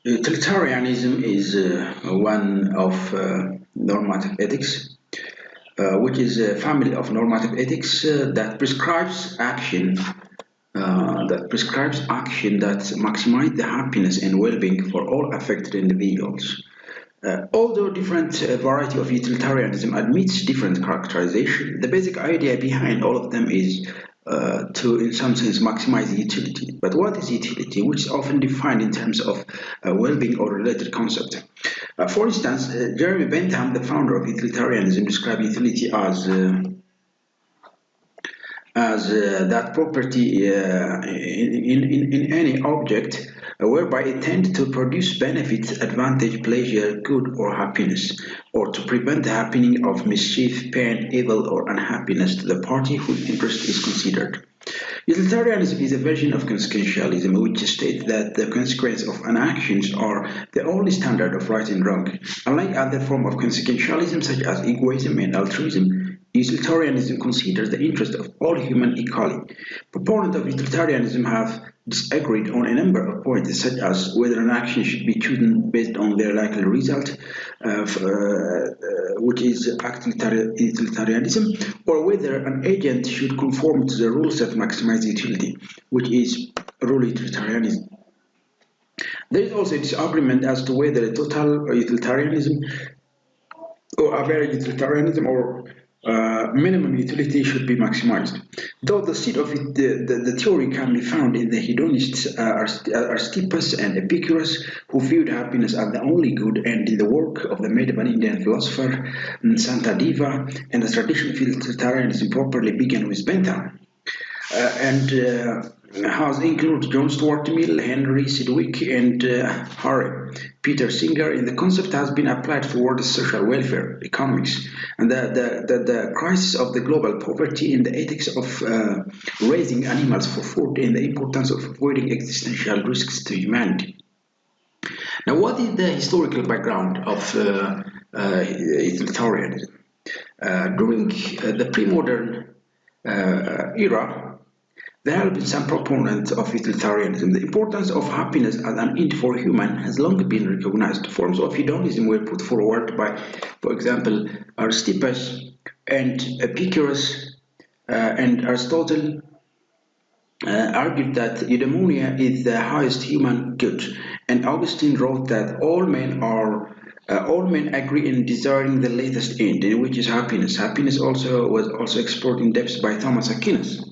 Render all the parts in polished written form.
Utilitarianism is one of normative ethics, which is a family of normative ethics that prescribes action that maximize the happiness and well-being for all affected individuals. Although different variety of utilitarianism admits different characterization, the basic idea behind all of them is to, in some sense, maximize utility. But what is utility, which is often defined in terms of well-being or related concept? For instance, Jeremy Bentham, the founder of utilitarianism, described utility as that property in any object whereby it tends to produce benefit, advantage, pleasure, good, or happiness, or to prevent the happening of mischief, pain, evil, or unhappiness to the party whose interest is considered. Utilitarianism is a version of consequentialism which states that the consequences of an actions are the only standard of right and wrong. Unlike other forms of consequentialism such as egoism and altruism, utilitarianism considers the interest of all humans equally. Proponents of utilitarianism have disagreed on a number of points, such as whether an action should be chosen based on their likely result, which is utilitarianism, or whether an agent should conform to the rules that maximize utility, which is rule utilitarianism. There is also a disagreement as to whether a total utilitarianism or average utilitarianism or minimum utility should be maximized. Though the seed of it, the theory can be found in the hedonists Aristippus and Epicurus, who viewed happiness as the only good, and in the work of the medieval Indian philosopher Santa Deva, and the tradition of utilitarianism properly began with Bentham and has included John Stuart Mill, Henry Sidgwick, and Harry Peter Singer. And the concept has been applied towards social welfare, economics, and the crisis of the global poverty, and the ethics of raising animals for food, and the importance of avoiding existential risks to humanity. Now, what is the historical background of utilitarianism? During the pre-modern era, there have been some proponents of utilitarianism. The importance of happiness as an end for human has long been recognized. Forms of hedonism were put forward by, for example, Aristippus and Epicurus and Aristotle argued that eudaimonia is the highest human good, and Augustine wrote that all men agree in desiring the latest end, which is happiness. Happiness also was also explored in depth by Thomas Aquinas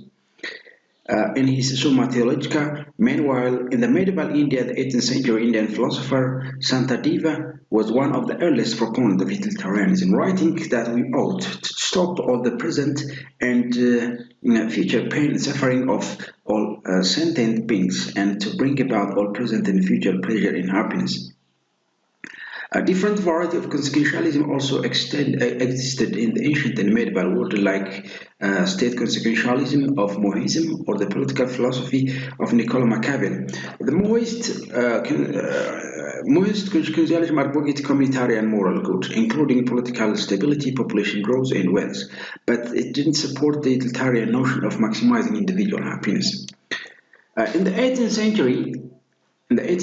in his Summa Theologica. Meanwhile, in the medieval India, the 18th century Indian philosopher Santa Deva was one of the earliest proponents of utilitarianism, writing that we ought to stop all the present and future pain and suffering of all sentient beings, and to bring about all present and future pleasure and happiness. A different variety of consequentialism also existed in the ancient and medieval world, like state consequentialism of Mohism or the political philosophy of Niccolo Machiavelli. The Mohist consequentialism advocated communitarian moral good, including political stability, population growth, and wealth, but it didn't support the utilitarian notion of maximizing individual happiness. In the 18th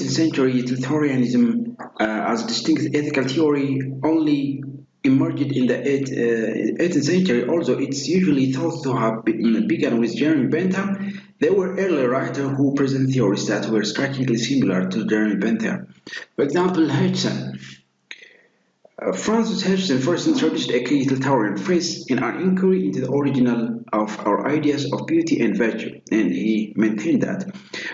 century, utilitarianism, as a distinct ethical theory, only emerged in the 18th century, although it's usually thought to have begun with Jeremy Bentham. There were earlier writers who present theories that were strikingly similar to Jeremy Bentham. For example, Hodgson. Francis Hodgson first introduced a utilitarian phrase in an inquiry into the origin of our ideas of beauty and virtue, and he maintained that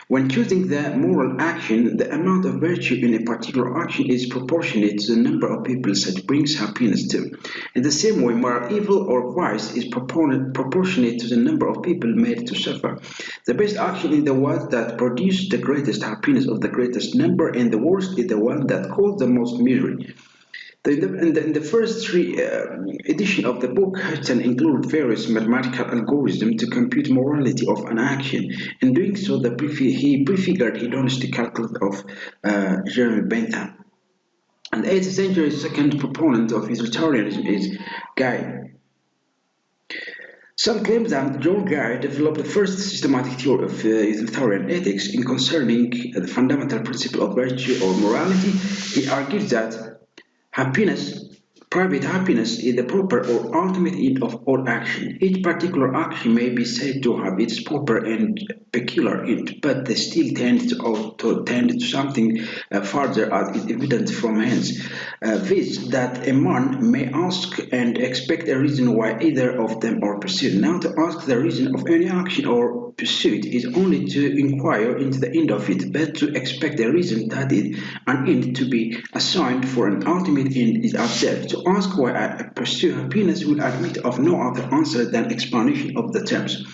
when choosing the moral action, the amount of virtue in a particular action is proportionate to the number of people such brings happiness to. In the same way, moral evil or vice is proportionate to the number of people made to suffer. The best action is the one that produces the greatest happiness of the greatest number, and the worst is the one that causes the most misery. In the first three editions of the book, Hutton included various mathematical algorithms to compute morality of an action. In doing so, he prefigured hedonistic calculus of Jeremy Bentham. And the 18th century's second proponent of utilitarianism is Guy. Some claim that John Gary developed the first systematic theory of utilitarian ethics in concerning the fundamental principle of virtue or morality. He argued that happiness, private happiness, is the proper or ultimate end of all action. Each particular action may be said to have its proper and peculiar end, but they still tend to something further, as is evident from hence. Viz. That a man may ask and expect a reason why either of them are pursued. Now, to ask the reason of any action or pursuit is only to inquire into the end of it, but to expect a reason that is an end to be assigned for an ultimate end is absurd. To ask why I pursue happiness will admit of no other answer than explanation of the terms.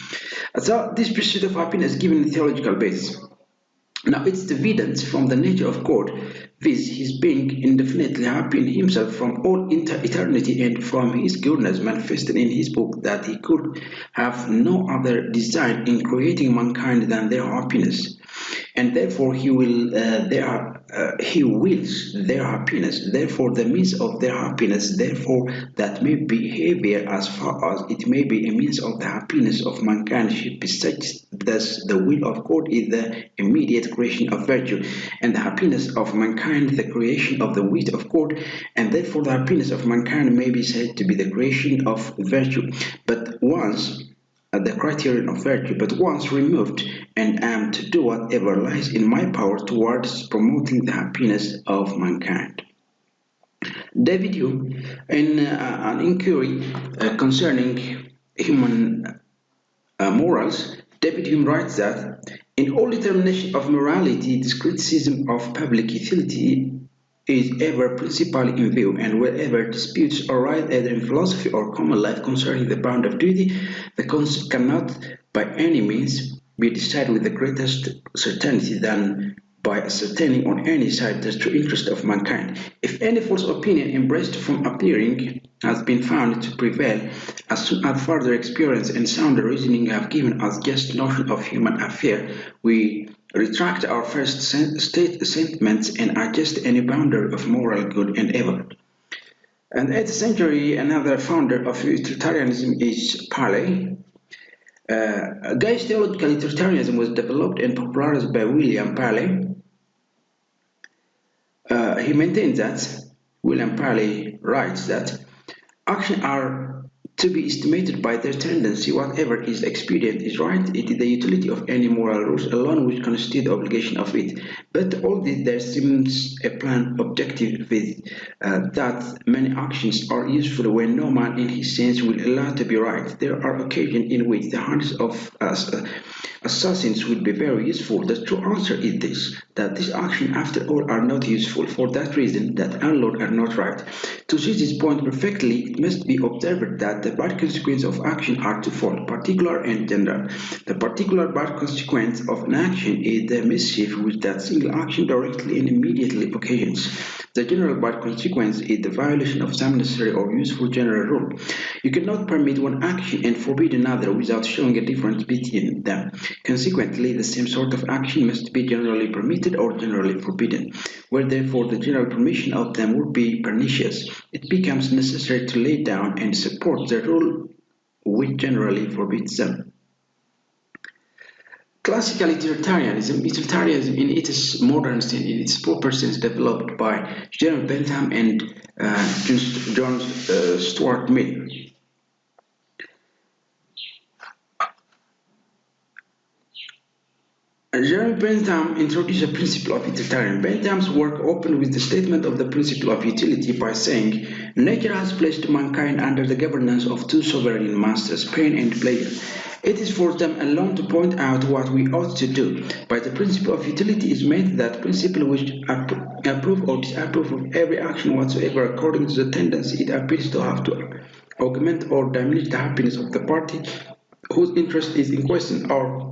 So this pursuit of happiness given a theological basis. Now it's evident from the nature of God, viz. His being indefinitely happy in himself from all eternity and from his goodness manifested in his book that he could have no other design in creating mankind than their happiness. And therefore he wills their happiness, therefore the means of their happiness, therefore that may behavior as far as it may be a means of the happiness of mankind should be such. Thus the will of God is the immediate creation of virtue, and the happiness of mankind the creation of the will of God, and therefore the happiness of mankind may be said to be the creation of virtue. But once the criterion of virtue, but once removed, and am to do whatever lies in my power towards promoting the happiness of mankind. David Hume, in an inquiry concerning human morals, David Hume writes that in all determination of morality, this criticism of public utility is ever principally in view, and wherever disputes arise either in philosophy or common life concerning the bound of duty, the concept cannot by any means be decided with the greatest certainty than by ascertaining on any side the true interest of mankind. If any false opinion embraced from appearing has been found to prevail, as soon as further experience and sounder reasoning have given us just notion of human affair, we retract our first sentiments and adjust any boundary of moral good and evil. And 8th century, another founder of utilitarianism is Paley. Guy's theological utilitarianism was developed and popularized by William Paley. He maintains that William Paley writes that actions are to be estimated by their tendency. Whatever is expedient is right. It is the utility of any moral rules alone which constitute the obligation of it. But all this there seems a plain objective with that many actions are useful when no man in his sense will allow to be right. There are occasions in which the hands of us assassins would be very useful. The true answer is this, that these actions after all are not useful, for that reason that unload are not right. To see this point perfectly, it must be observed that the bad consequences of action are twofold, particular and general. The particular bad consequence of an action is the mischief which that single action directly and immediately occasions. The general bad consequence is the violation of some necessary or useful general rule. You cannot permit one action and forbid another without showing a difference between them. Consequently, the same sort of action must be generally permitted or generally forbidden. Where therefore the general permission of them would be pernicious, it becomes necessary to lay down and support the rule which generally forbids them. Classical utilitarianism in its modern sense, in its proper sense, developed by Jeremy Bentham and John Stuart Mill. Jeremy Bentham introduced the principle of utilitarianism. Bentham's work opened with the statement of the principle of utility by saying, nature has placed mankind under the governance of two sovereign masters, pain and pleasure. It is for them alone to point out what we ought to do. By the principle of utility is meant that principle which approve or disapprove of every action whatsoever according to the tendency it appears to have to augment or diminish the happiness of the party whose interest is in question, or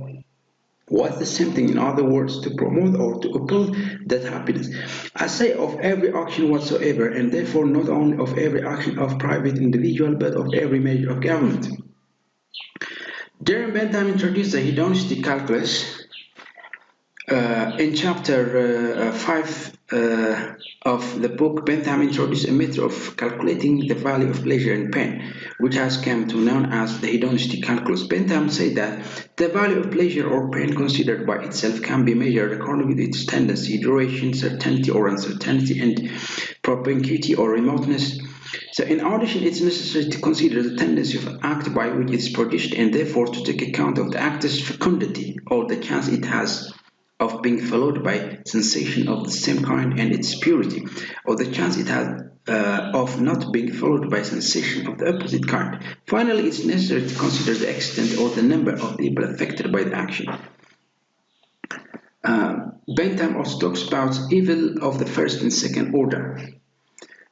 what's the same thing, in other words, to promote or to uphold that happiness. I say of every action whatsoever, and therefore not only of every action of private individual, but of every measure of government. Jeremy Bentham introduced the hedonistic calculus In chapter 5 of the book, Bentham introduced a method of calculating the value of pleasure and pain, which has come to known as the hedonistic calculus. Bentham said that the value of pleasure or pain considered by itself can be measured according to its tendency, duration, certainty or uncertainty, and propinquity or remoteness. So in addition, it's necessary to consider the tendency of an act by which it is produced and therefore to take account of the act's fecundity or the chance it has of being followed by sensation of the same kind and its purity, or the chance it has of not being followed by sensation of the opposite kind. Finally, it's necessary to consider the extent or the number of people affected by the action. Bentham also talks about evil of the first and second order.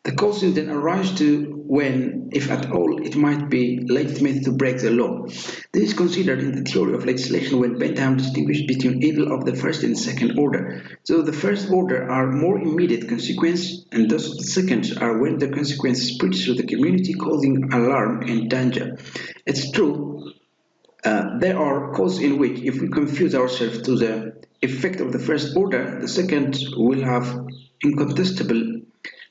The question then arises to when, if at all, it might be legitimate to break the law. This is considered in the theory of legislation when Bentham distinguished between evil of the first and second order. So the first order are more immediate consequences, and those of the second are when the consequences spread through the community, causing alarm and danger. It's true, there are causes in which, if we confuse ourselves to the effect of the first order, the second will have incontestable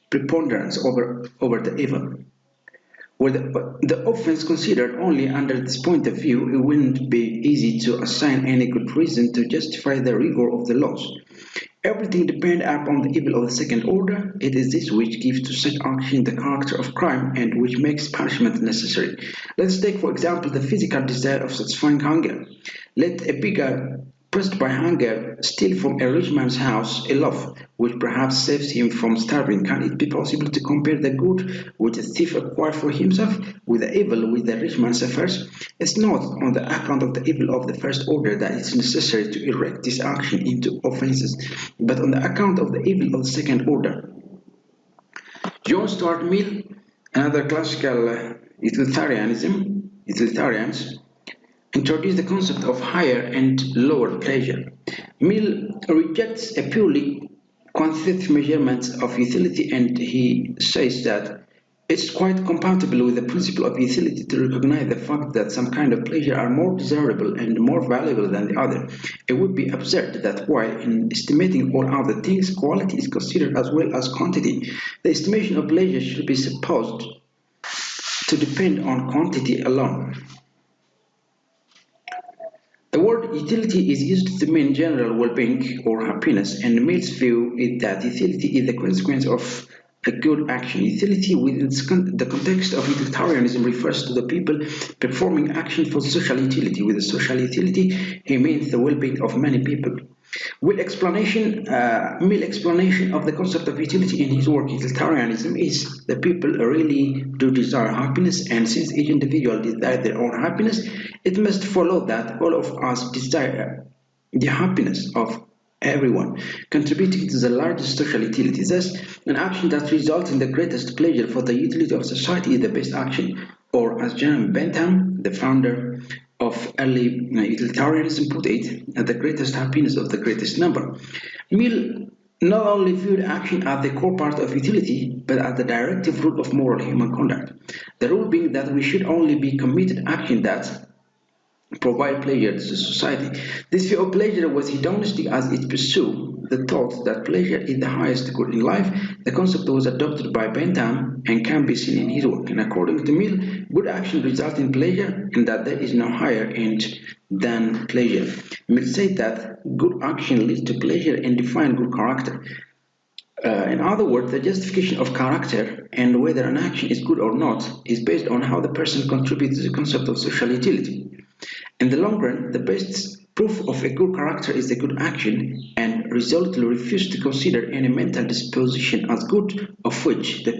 preponderance over the evil. Were the offense considered only under this point of view, it wouldn't be easy to assign any good reason to justify the rigor of the laws. Everything depends upon the evil of the second order. It is this which gives to such action the character of crime and which makes punishment necessary. Let's take, for example, the physical desire of satisfying hunger. Let a beggar pressed by hunger steal from a rich man's house a loaf, which perhaps saves him from starving. Can it be possible to compare the good which the thief acquired for himself with the evil which the rich man suffers? It's not on the account of the evil of the first order that it's necessary to erect this action into offences, but on the account of the evil of the second order. John Stuart Mill, another classical utilitarians, introduced the concept of higher and lower pleasure. Mill rejects a purely quantitative measurement of utility, and he says that it's quite compatible with the principle of utility to recognize the fact that some kind of pleasure are more desirable and more valuable than the other. It would be absurd that while in estimating all other things, quality is considered as well as quantity. The estimation of pleasure should be supposed to depend on quantity alone. The word utility is used to mean general well-being or happiness, and Mill's view is that utility is the consequence of a good action. Utility within the context of utilitarianism refers to the people performing action for social utility. With the social utility, he means the well-being of many people. Mill explanation of the concept of utility in his work Utilitarianism is that people really do desire happiness, and since each individual desires their own happiness, it must follow that all of us desire the happiness of everyone, contributing to the largest social utility. Thus, an action that results in the greatest pleasure for the utility of society is the best action, or as Jeremy Bentham, the founder of early utilitarianism, put it, the greatest happiness of the greatest number. Mill not only viewed action as the core part of utility, but as the directive rule of moral human conduct. The rule being that we should only be committed action that provide pleasure to society. This view of pleasure was hedonistic as it pursued the thought that pleasure is the highest good in life. The concept was adopted by Bentham and can be seen in his work. And according to Mill, good action results in pleasure and that there is no higher end than pleasure. Mill said that good action leads to pleasure and defines good character. In other words, the justification of character and whether an action is good or not is based on how the person contributes to the concept of social utility. In the long run, the best proof of a good character is a good action, and resolutely refuse to consider any mental disposition as good, of which the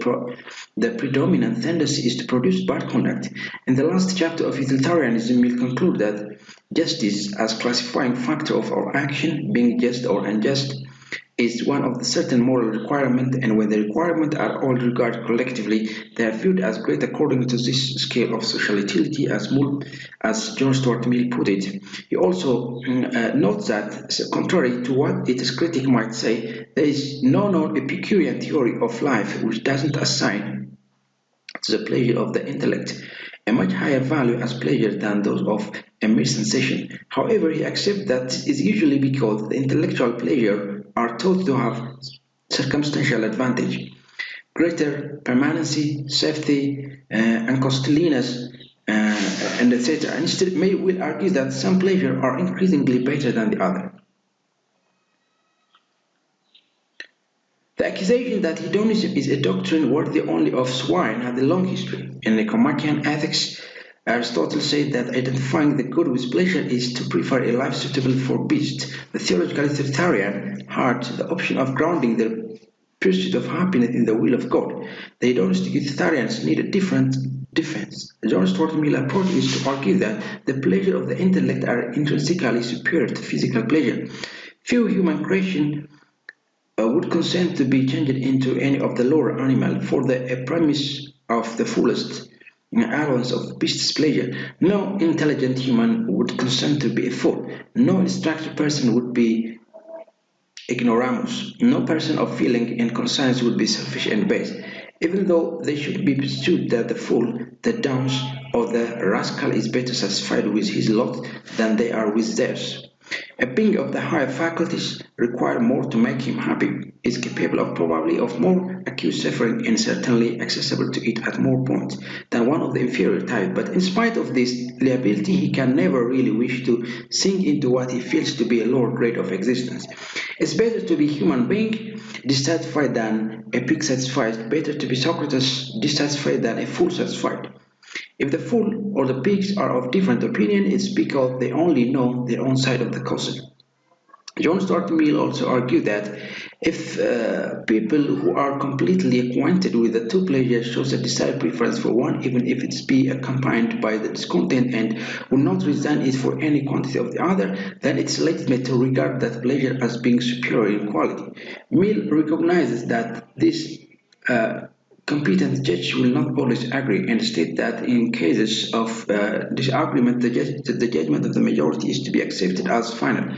predominant tendency is to produce bad conduct. In the last chapter of utilitarianism, we'll conclude that justice as classifying factor of our action, being just or unjust, is one of the certain moral requirements, and when the requirements are all regarded collectively, they are viewed as great according to this scale of social utility, as John Stuart Mill put it. He also notes that, contrary to what its critic might say, there is no known Epicurean theory of life which doesn't assign to the pleasure of the intellect a much higher value as pleasure than those of a mere sensation. However, he accepts that this is usually because the intellectual pleasure are thought to have circumstantial advantage, greater permanency, safety, and costliness, and etc. Instead, May will argue that some pleasure are increasingly better than the other. The accusation that hedonism is a doctrine worthy only of swine had a long history. In Nicomachean Ethics, Aristotle said that identifying the good with pleasure is to prefer a life suitable for beasts. The theological utilitarian had the option of grounding the pursuit of happiness in the will of God. The hedonistic utilitarians need a different defense. John Stuart Mill approach is to argue that the pleasure of the intellect are intrinsically superior to physical pleasure. Few human creation would consent to be changed into any of the lower animal for the premise of the fullest allowance of beast's pleasure. No intelligent human would consent to be a fool. No instructed person would be ignoramus. No person of feeling and conscience would be selfish and base. Even though they should be pursued that the fool, the dunce, or the rascal is better satisfied with his lot than they are with theirs. A being of the higher faculties require more to make him happy, is capable of probably of more acute suffering and certainly accessible to it at more points than one of the inferior type, but in spite of this liability he can never really wish to sink into what he feels to be a lower grade of existence. It's better to be human being dissatisfied than a pig satisfied, better to be Socrates dissatisfied than a fool satisfied. If the fool or the pigs are of different opinion, it's because they only know their own side of the cause. John Stuart Mill also argued that if people who are completely acquainted with the two pleasures shows a desired preference for one, even if it be accompanied by the discontent and will not resign it for any quantity of the other, then it's legitimate to regard that pleasure as being superior in quality. Mill recognizes that this competent judge will not always agree and state that in cases of disagreement, the judgment of the majority is to be accepted as final.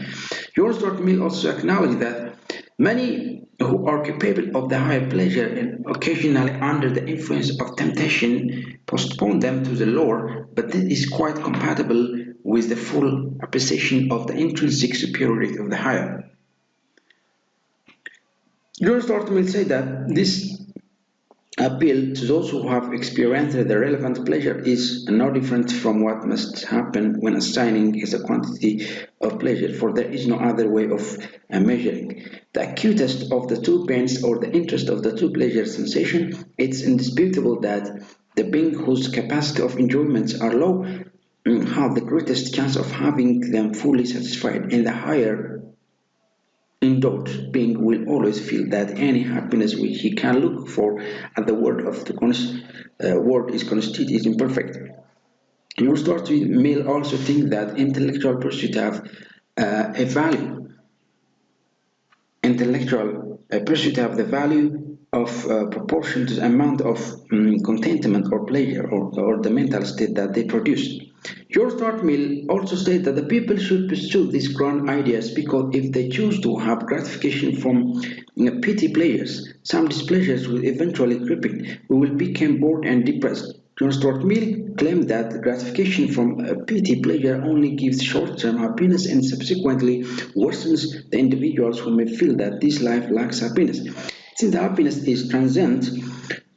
George Stuart Mill also acknowledged that many who are capable of the higher pleasure and occasionally under the influence of temptation postpone them to the lower, but this is quite compatible with the full appreciation of the intrinsic superiority of the higher. George Stuart Mill said that this appeal to those who have experienced the relevant pleasure is no different from what must happen when assigning a quantity of pleasure, for there is no other way of measuring. The acutest of the two pains or the interest of the two pleasure sensation, it's indisputable that the being whose capacity of enjoyments are low have the greatest chance of having them fully satisfied, and the higher endowed being will always feel that any happiness which he can look for at the word of the word is constituted is imperfect. You start to Mill also think that intellectual pursuit have a value. Intellectual pursuit have the value of proportion to the amount of contentment or pleasure or the mental state that they produce. George Stuart Mill also stated that the people should pursue these grand ideas because if they choose to have gratification from petty pleasures, some displeasures will eventually creep in. We will become bored and depressed. John Stuart Mill claimed that gratification from a petty pleasure only gives short-term happiness and subsequently worsens the individuals who may feel that this life lacks happiness. Since the happiness is transient,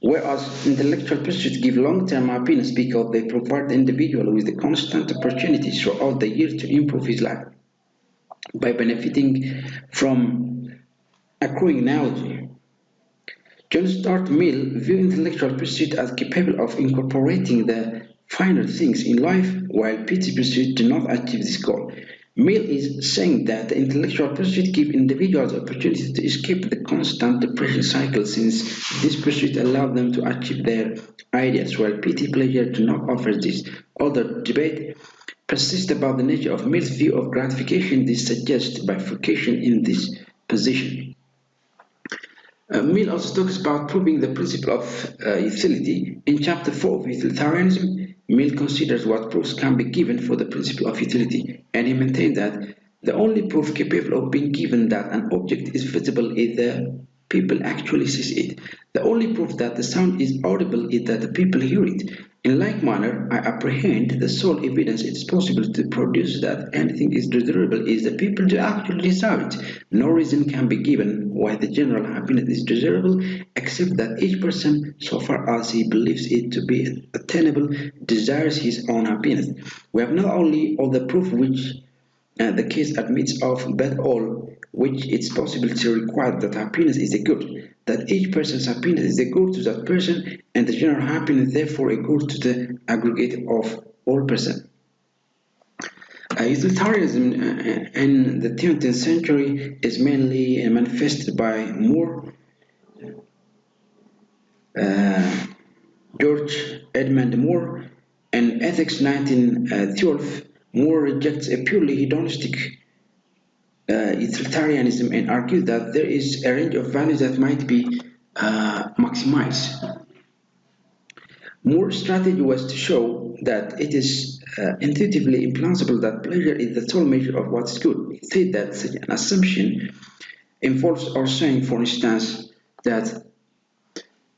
whereas intellectual pursuits give long-term happiness because they provide the individual with the constant opportunities throughout the year to improve his life by benefiting from accruing knowledge. John Stuart Mill viewed intellectual pursuit as capable of incorporating the finer things in life, while petty pursuits do not achieve this goal. Mill is saying that the intellectual pursuit give individuals opportunity to escape the constant depression cycle since this pursuit allow them to achieve their ideals, while petty pleasure do not offer this. Although debate persists about the nature of Mill's view of gratification, this suggests bifurcation in this position. Mill also talks about proving the principle of utility. In chapter 4 of utilitarianism, Mill considers what proofs can be given for the principle of utility, and he maintains that the only proof capable of being given that an object is visible is the people actually sees it. The only proof that the sound is audible is that the people hear it. In like manner, I apprehend the sole evidence it is possible to produce that anything is desirable is the people to actually desire it. No reason can be given why the general happiness is desirable, except that each person, so far as he believes it to be attainable, desires his own happiness. We have not only all the proof which the case admits of, but all which it's possible to require that happiness is a good, that each person's happiness is a good to that person, and the general happiness therefore a good to the aggregate of all persons. Utilitarianism in the 20th century is mainly manifested by Moore, uh, George Edmund Moore, and Ethics 1912. Moore rejects a purely hedonistic utilitarianism and argues that there is a range of values that might be maximized. Moore's strategy was to show that it is intuitively implausible that pleasure is the sole measure of what is good. He said that such an assumption involves our saying, for instance, that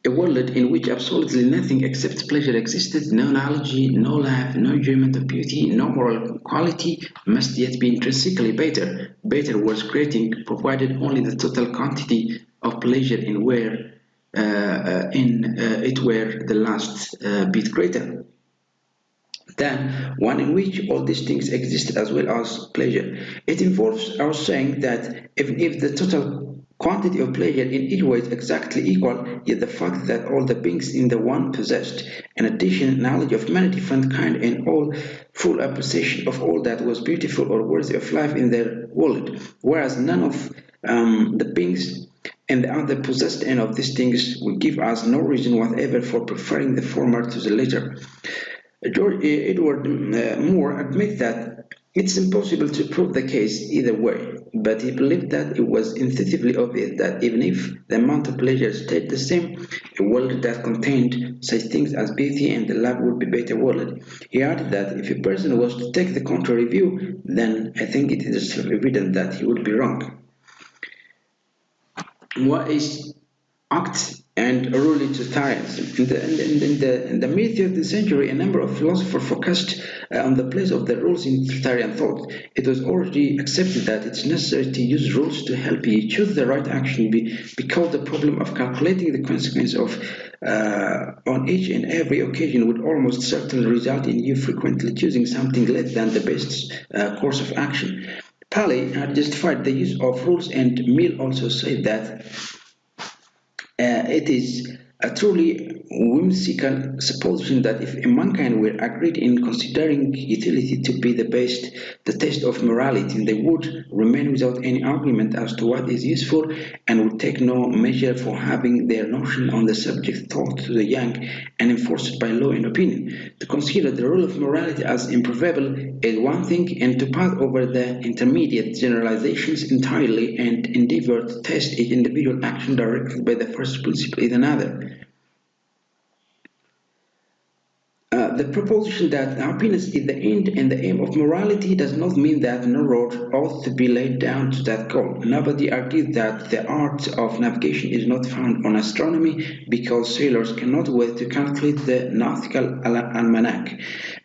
a world in which absolutely nothing except pleasure existed, no analogy, no life, no enjoyment of beauty, no moral quality, must yet be intrinsically better. Better worth creating, provided only the total quantity of pleasure in it were the last bit greater than one in which all these things exist as well as pleasure. It involves our saying that even if the total quantity of pleasure in each way is exactly equal, yet the fact that all the beings in the one possessed, in addition, knowledge of many different kinds and all full appreciation of all that was beautiful or worthy of life in their world, whereas none of the beings and the other possessed end of these things will give us no reason whatever for preferring the former to the latter. Edward Moore admits that it's impossible to prove the case either way, but he believed that it was intuitively obvious that even if the amount of pleasure stayed the same, a world that contained such things as beauty and love would be a better world. He added that if a person was to take the contrary view, then I think it is self-evident that he would be wrong. What is act and rule utilitarianism? In the mid-13th century, a number of philosophers focused on the place of the rules in utilitarian thought. It was already accepted that it's necessary to use rules to help you choose the right action because the problem of calculating the consequence of on each and every occasion would almost certainly result in you frequently choosing something less than the best course of action. Paley had justified the use of rules, and Mill also said that it is a truly whimsical supposition that if mankind were agreed in considering utility to be the test of morality, they would remain without any argument as to what is useful and would take no measure for having their notion on the subject taught to the young and enforced by law and opinion. To consider the rule of morality as improvable is one thing, and to pass over the intermediate generalizations entirely and endeavor to test each individual action directed by the first principle is another. The proposition that happiness is the end and the aim of morality does not mean that no road ought to be laid down to that goal. Nobody argues that the art of navigation is not found on astronomy because sailors cannot wait to calculate the nautical almanac.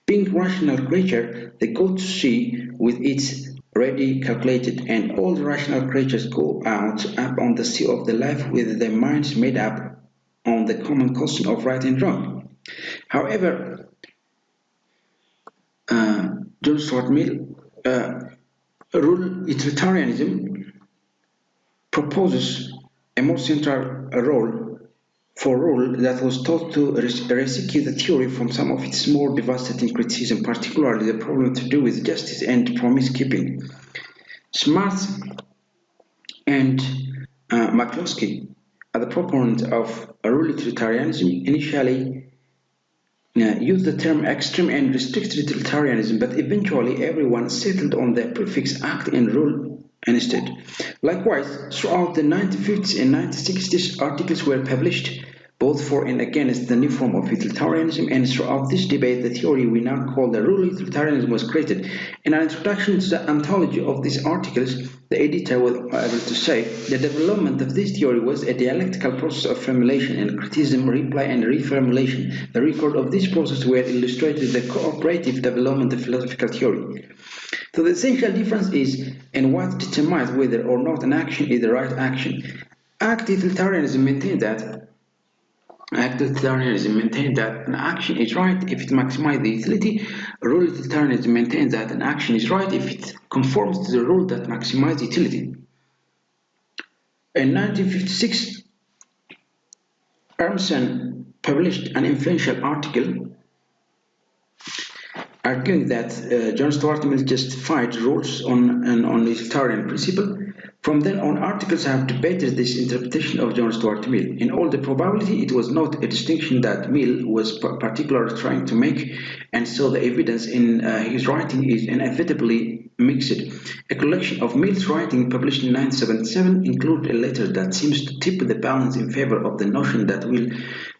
Being rational creature, they go to sea with its ready calculated, and all the rational creatures go out up on the sea of the life with their minds made up on the common question of right and wrong. However, John Stuart Mill, rule utilitarianism proposes a more central role for rule that was thought to rescue the theory from some of its more devastating criticism, particularly the problem to do with justice and promise-keeping. Smart and McCloskey are the proponents of rule utilitarianism initially used the term extreme and restricted utilitarianism, but eventually everyone settled on the prefix act and rule instead. Likewise, throughout the 1950s and 1960s, articles were published both for and against the new form of utilitarianism, and throughout this debate, the theory we now call the rule utilitarianism was created. In an introduction to the anthology of these articles, the editor was able to say, the development of this theory was a dialectical process of formulation and criticism, reply and reformulation. The record of this process were illustrated in the cooperative development of philosophical theory. So the essential difference is in what determines whether or not an action is the right action. Active utilitarianism maintains that an action is right if it maximizes the utility. Rule utilitarianism maintains that an action is right if it conforms to the rule that maximizes utility. In 1956, Emerson published an influential article arguing that John Stuart Mill justified rules on the utilitarian principle. From then on, articles have debated this interpretation of John Stuart Mill. In all the probability, it was not a distinction that Mill was particularly trying to make, and so the evidence in his writing is inevitably mixed. A collection of Mill's writing published in 1977 include a letter that seems to tip the balance in favor of the notion that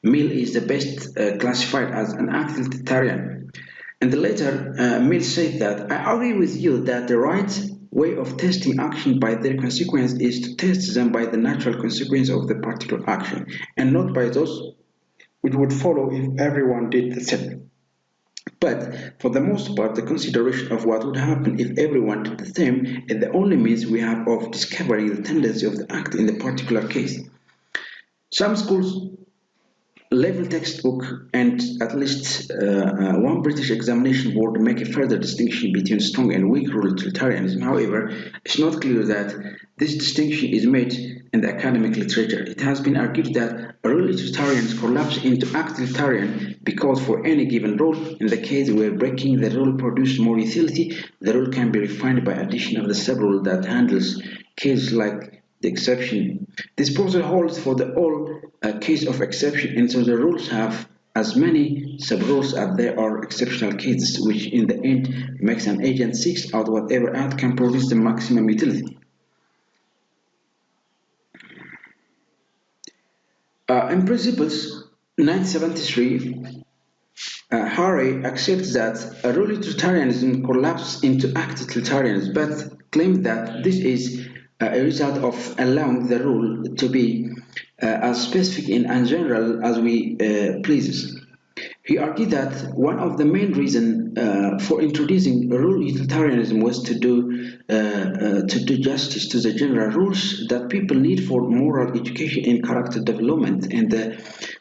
Mill is the best classified as an active utilitarian. In the letter, Mill said that, I agree with you that the right way of testing action by their consequence is to test them by the natural consequence of the particular action, and not by those which would follow if everyone did the same. But for the most part, the consideration of what would happen if everyone did the same is the only means we have of discovering the tendency of the act in the particular case. Some schools level textbook and at least one British examination board make a further distinction between strong and weak rule utilitarianism. However, it's not clear that this distinction is made in the academic literature. It has been argued that rule utilitarians collapse into act utilitarian because for any given rule, in the case where breaking the rule produces more utility, the rule can be refined by addition of the sub-rule that handles cases like the exception. This process holds for the whole case of exception, and so the rules have as many sub-rules as there are exceptional cases, which in the end makes an agent seeks out whatever outcome produces the maximum utility. In Principles 1973, Harry accepts that rule utilitarianism collapses into act utilitarianism, but claims that this is a result of allowing the rule to be as specific and general as we pleases. He argued that one of the main reasons for introducing rule utilitarianism was to do justice to the general rules that people need for moral education and character development, and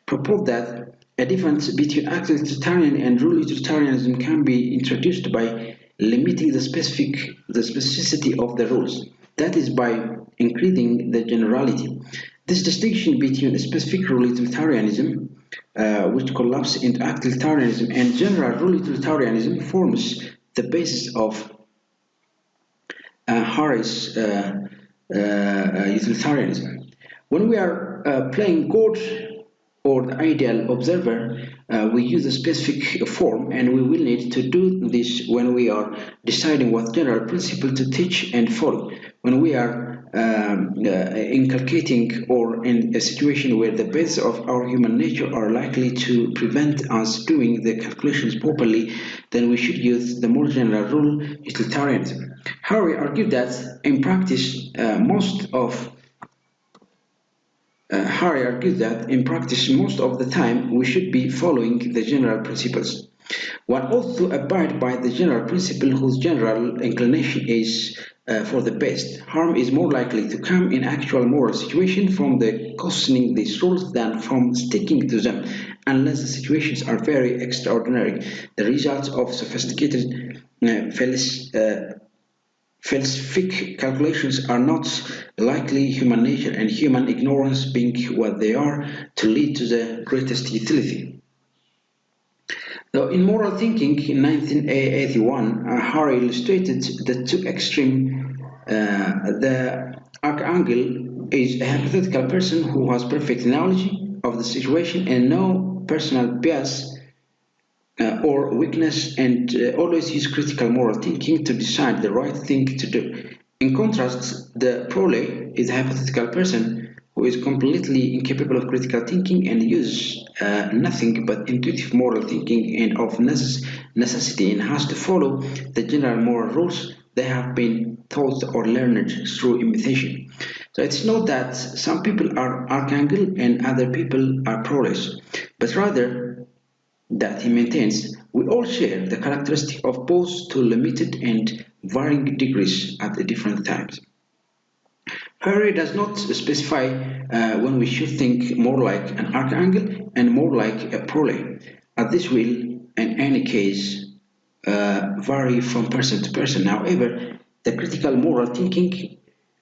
proposed that a difference between active utilitarian and rule utilitarianism can be introduced by limiting the specificity of the rules. That is by increasing the generality. This distinction between specific rule utilitarianism, which collapses into act utilitarianism, and general rule utilitarianism forms the basis of Harry's utilitarianism. When we are playing God or the ideal observer, we use a specific form, and we will need to do this when we are deciding what general principle to teach and follow. When we are inculcating or in a situation where the basis of our human nature are likely to prevent us doing the calculations properly, then we should use the more general rule utilitarianism. Harry argued that in practice most of the time we should be following the general principles. One ought to abide by the general principle whose general inclination is for the best. Harm is more likely to come in actual moral situation from the questioning these rules than from sticking to them, unless the situations are very extraordinary, the results of sophisticated falsific calculations are not likely human nature and human ignorance being what they are to lead to the greatest utility. Though in Moral Thinking in 1981, Harry illustrated the two extreme. The archangel is a hypothetical person who has perfect knowledge of the situation and no personal bias or weakness, and always use critical moral thinking to decide the right thing to do. In contrast, the prole is a hypothetical person who is completely incapable of critical thinking and uses nothing but intuitive moral thinking and of necessity and has to follow the general moral rules they have been taught or learned through imitation. So it's not that some people are archangel and other people are proles, but rather that he maintains we all share the characteristic of both to limited and varying degrees at different times. Harry does not specify when we should think more like an archangel and more like a prole, as this will, in any case, vary from person to person. However, the critical moral thinking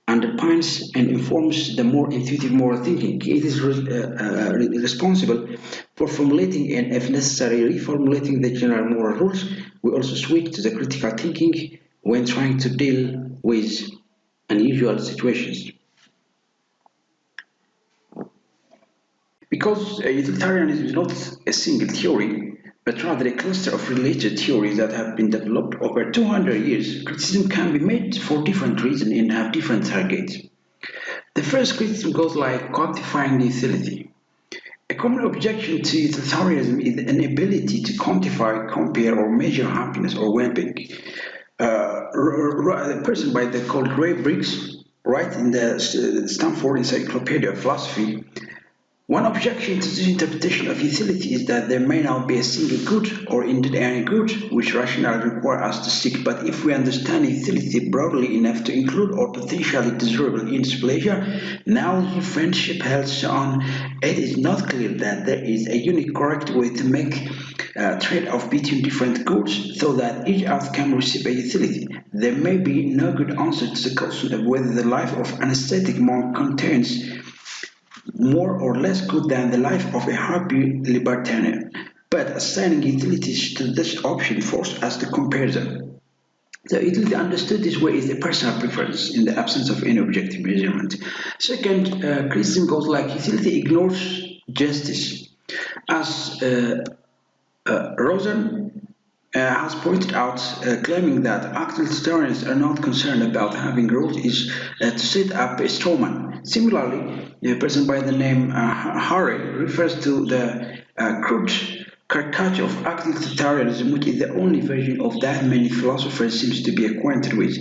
underpins and informs the more intuitive moral thinking. It is responsible for formulating and, if necessary, reformulating the general moral rules. We also switch to the critical thinking when trying to deal with unusual situations. Because utilitarianism is not a single theory, but rather a cluster of related theories that have been developed over 200 years, criticism can be made for different reasons and have different targets. The first criticism goes like quantifying utility. A common objection to utilitarianism is the inability to quantify, compare, or measure happiness or well-being. A person by the called Ray Briggs, right in the Stanford Encyclopedia of Philosophy, one objection to this interpretation of utility is that there may not be a single good, or indeed any good, which rationale require us to seek. But if we understand utility broadly enough to include all potentially desirable ends pleasure, knowledge, friendship, health, so on, it is not clear that there is a unique correct way to make a trade-off between different goods, so that each outcome receives a utility. There may be no good answer to the question of whether the life of an ascetic monk contains more or less good than the life of a happy libertarian, but assigning utilities to this option forces us to compare them. The utility understood this way is a personal preference in the absence of any objective measurement. Second, criticism goes like utility ignores justice. As Rosen has pointed out, claiming that actual historians are not concerned about having rules is to set up a strawman. Similarly, a person by the name Harry refers to the crude caricature of actual totalitarianism, which is the only version of that many philosophers seems to be acquainted with.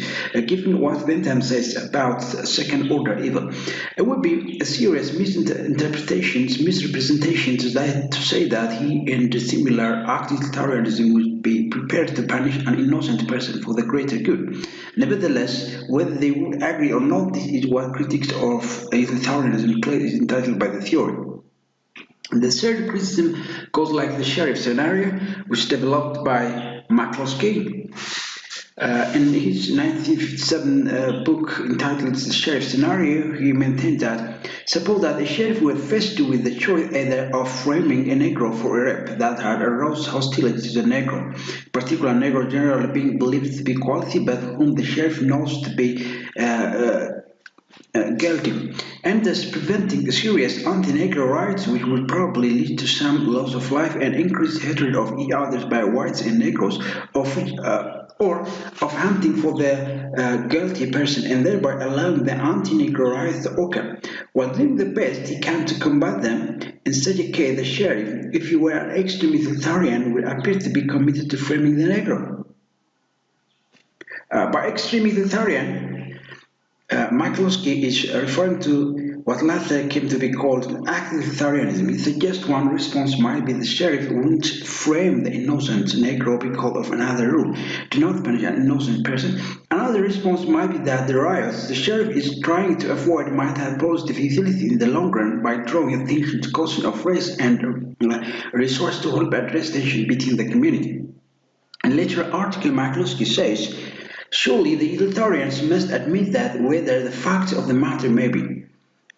Given what Bentham says about second-order evil, it would be a serious misinterpretations, misrepresentations that to say that he and the similar actual totalitarianism would be prepared to punish an innocent person for the greater good. Nevertheless, whether they would agree or not, this is what critics of utilitarianism claim is entitled by the theory. The third criticism goes like the sheriff scenario, which developed by McCloskey in his 1957 book entitled The Sheriff Scenario. He maintained that suppose that a sheriff were faced with the choice either of framing a Negro for a rape that had aroused hostility to the Negro, particular Negro generally being believed to be quality, but whom the sheriff knows to be guilty, and thus preventing serious anti-Negro riots which would probably lead to some loss of life and increased hatred of each other by whites and Negroes, or of hunting for the guilty person and thereby allowing the anti-Negro riots to occur, while doing the best he can to combat them. In such a case, the sheriff, if he were an extreme utilitarian, would appear to be committed to framing the Negro. By extreme utilitarian, Michaelowski is referring to what later came to be called active utilitarianism. He suggests one response might be the sheriff wouldn't frame the innocent Negro because of another rule, do not punish an innocent person. Another response might be that the riots the sheriff is trying to avoid might have positive utility in the long run by drawing attention to question of race and resource to help address tension between the community. In a later article, Michaelowski says, surely the utilitarians must admit that whether the facts of the matter may be,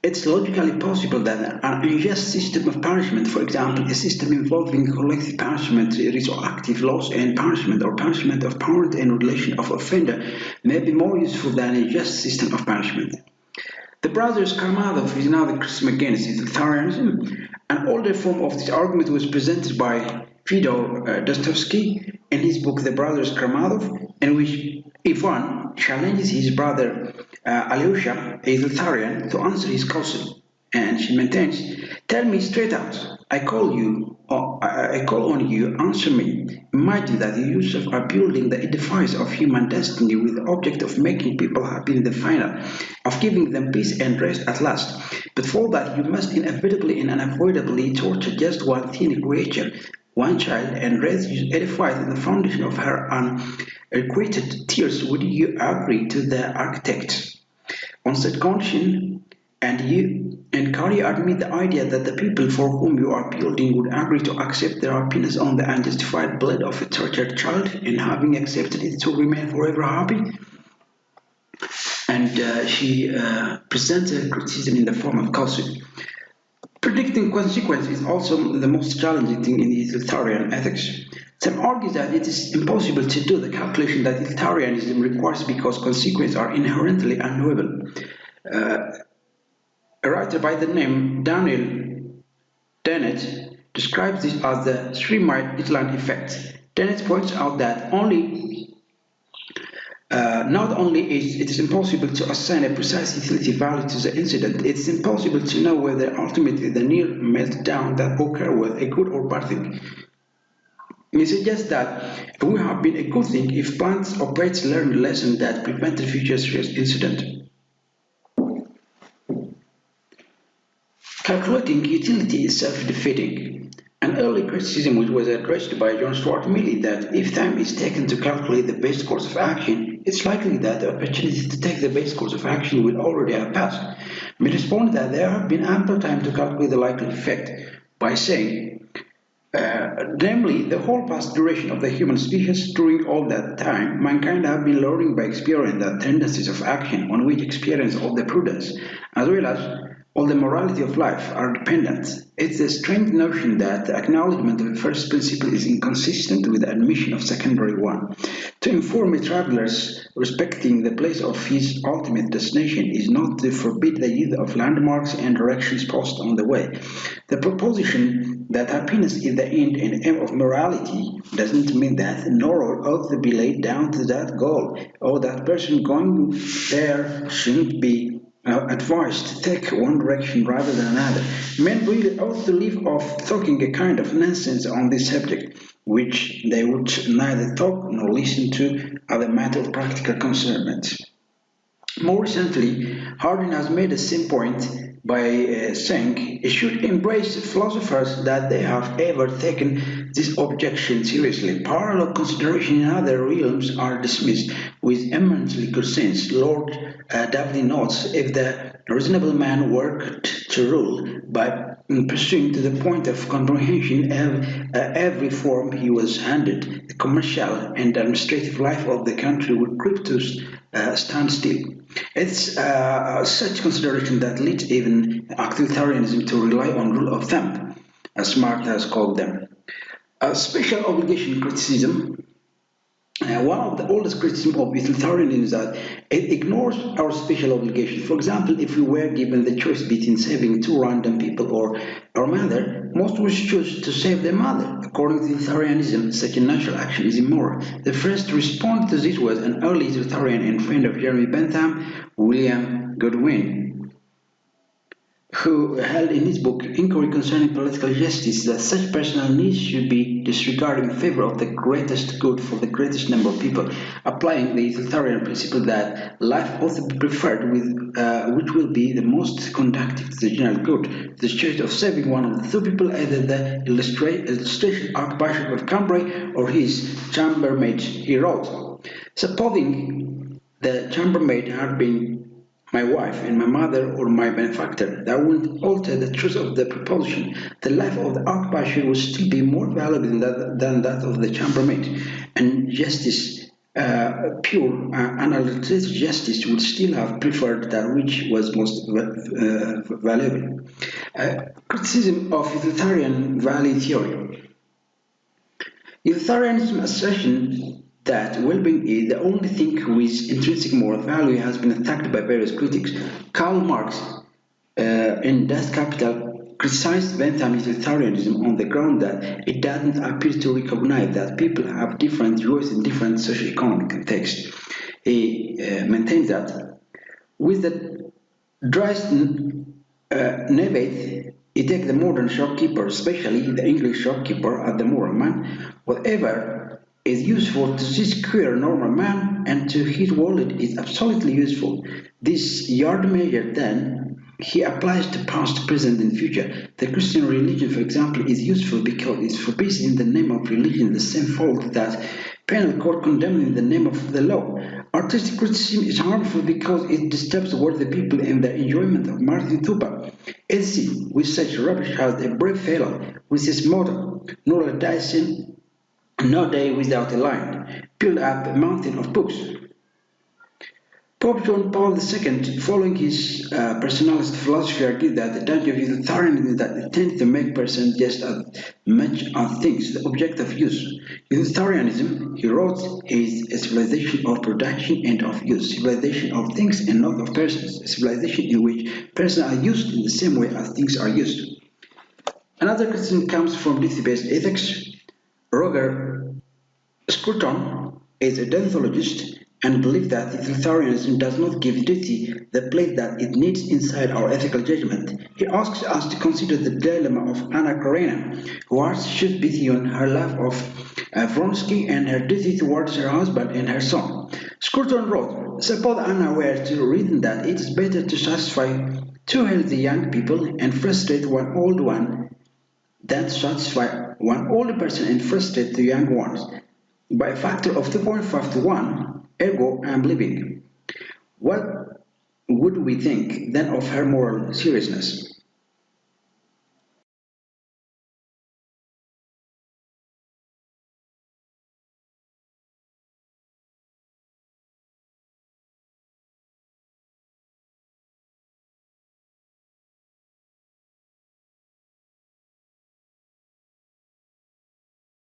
it's logically possible that an unjust system of punishment, for example, a system involving collective punishment, retroactive laws and punishment, or punishment of parent and relation of offender, may be more useful than a just system of punishment. The brothers Karamazov is another criticism against utilitarianism. An older form of this argument was presented by Fyodor Dostoevsky in his book The Brothers Karamazov, in which Ivan challenges his brother Alyosha, a utilitarian, to answer his question. And she maintains, tell me straight out. I call on you, answer me. Imagine that you yourself are building the edifice of human destiny with the object of making people happy in the final, of giving them peace and rest at last. But for that you must inevitably and unavoidably torture just one thin creature, one child, and raise you edified in the foundation of her unrequited tears. Would you agree to the architect? On such condition, and can you admit the idea that the people for whom you are building would agree to accept their happiness on the unjustified blood of a tortured child, and having accepted it to remain forever happy? And she presents her criticism in the form of caution. Predicting consequence is also the most challenging thing in utilitarian ethics. Some argue that it is impossible to do the calculation that utilitarianism requires because consequences are inherently unknowable. A writer by the name Daniel Dennett describes this as the three-mile Itland effect. Dennett points out that not only is it impossible to assign a precise utility value to the incident, it is impossible to know whether ultimately the near meltdown that occurred was a good or bad thing. He suggests that it would have been a good thing if plants or pets learned a lesson that prevented future serious incident. Calculating utility is self-defeating. An early criticism which was addressed by John Stuart Mill that if time is taken to calculate the best course of action, it's likely that the opportunity to take the best course of action will already have passed. Mill responded that there have been ample time to calculate the likely effect by saying, namely, the whole past duration of the human species. During all that time, mankind have been learning by experience the tendencies of action on which experience of the prudence, as well as all the morality of life, are dependent. It's a strange notion that the acknowledgement of a first principle is inconsistent with the admission of secondary one. To inform a traveller respecting the place of his ultimate destination is not to forbid the use of landmarks and directions posted on the way. The proposition that happiness is the end and aim of morality doesn't mean that no road ought to be laid down to that goal, or that person going there shouldn't be advised to take one direction rather than another. Men really ought to leave off talking a kind of nonsense on this subject, which they would neither talk nor listen to as a matter of practical concernment. More recently, Harding has made the same point by saying it should embrace philosophers that they have ever taken this objection seriously. Parallel consideration in other realms are dismissed with immensely good sense. Lord Davlin notes, if the reasonable man worked to rule by pursuing to the point of comprehension every form he was handed, the commercial and administrative life of the country would creep to stand still. It's such consideration that leads even utilitarianism to rely on rule of thumb, as Marx has called them. Special obligation criticism. One of the oldest criticisms of utilitarianism is that it ignores our special obligations. For example, if we were given the choice between saving two random people or our mother, most would choose to save their mother. According to utilitarianism, such a natural action is immoral. The first to respond to this was an early utilitarian and friend of Jeremy Bentham, William Godwin, who held in his book Inquiry Concerning Political Justice that such personal needs should be disregarded in favor of the greatest good for the greatest number of people, applying the utilitarian principle that life ought to be preferred with which will be the most conducive to the general good. To the choice of saving one of the two people, either the illustration Archbishop of Cambrai or his chambermaid, he wrote. Supposing the chambermaid had been my wife and my mother or my benefactor, that wouldn't alter the truth of the proposition. The life of the archbishop would still be more valuable than that of the chambermaid, and justice, pure unadulterated justice, would still have preferred that which was most valuable. Criticism of utilitarian value theory. Utilitarianism assertion that well-being is the only thing with intrinsic moral value has been attacked by various critics. Karl Marx, in Das Kapital, criticized Bentham utilitarianism on the ground that it doesn't appear to recognize that people have different joys in different socio-economic contexts. He maintains that with the Dresden Nevath, he take the modern shopkeeper, especially the English shopkeeper at the moral man, whatever is useful to this queer normal man and to his wallet is absolutely useful. This yard measure then he applies to past, present, and future. The Christian religion, for example, is useful because it forbids in the name of religion the same fault that penal court condemns in the name of the law. Artistic criticism is harmful because it disturbs worthy people in their enjoyment of Martin Tuba. Etsy, with such rubbish, has a brave fellow with his motto, no Dyson, no day without a line, build up a mountain of books. Pope John Paul II, following his personalist philosophy, argued that the danger of utilitarianism is that it tends to make persons just as much as things, the object of use. Utilitarianism, he wrote, is a civilization of production and of use, civilization of things and not of persons, a civilization in which persons are used in the same way as things are used. Another criticism comes from duty-based ethics. Roger Scruton is a deontologist and believes that utilitarianism does not give duty the place that it needs inside our ethical judgment. He asks us to consider the dilemma of Anna Karenina, who has to choose between her love of Vronsky and her duty towards her husband and her son. Scruton wrote, suppose Anna were to reason that it is better to satisfy two healthy young people and frustrate one old one than to satisfy one older person and frustrate the young ones by a factor of 2.5 to 1, ergo I am living. What would we think then of her moral seriousness?